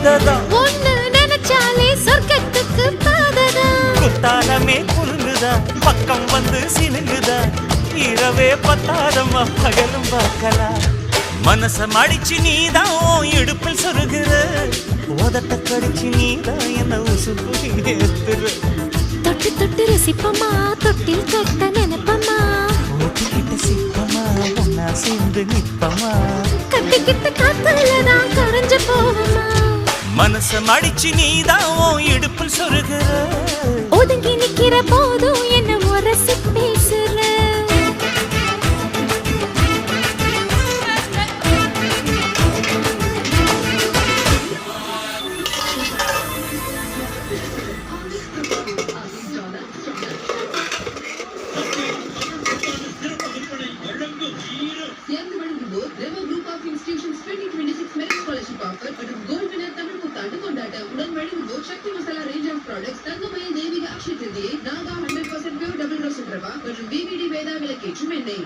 கீததான் ஒன்னு நினைச்சாலே சொர்க்கத்துக்கு பாததான் குத்தாலமே குலுங்குதா பக்கம் வந்து சினுங்குதா இரவே பத்தாதம்மா பகலும் பார்க்கலாம் மனச மடிச்சு நீதான் இடுப்பில் சொருகிற ஓதட்ட கடிச்சு நீதான் என்ன உசுப்பு ஏத்துற தொட்டு தொட்டு ரசிப்பமா தொட்டில் கட்ட நினைப்பமா ஓட்டிக்கிட்ட சிப்பமா ஒன்னா சேர்ந்து நிப்பமா கட்டிக்கிட்ட காத்துலதான் கரைஞ்சு போவமா மனச மடிச்சு நீதான் இடுப்பில் சொருகிற ஒதுங்கி நிக்கிற போதும் என்ன உரசி பேசுற Sakthi masala range of products Thangamayil Devika Akshaya Tritiya Naga 100% pure double roast rava மற்றும் பிவிடி வேதா விளக்கேற்றும் எண்ணெய்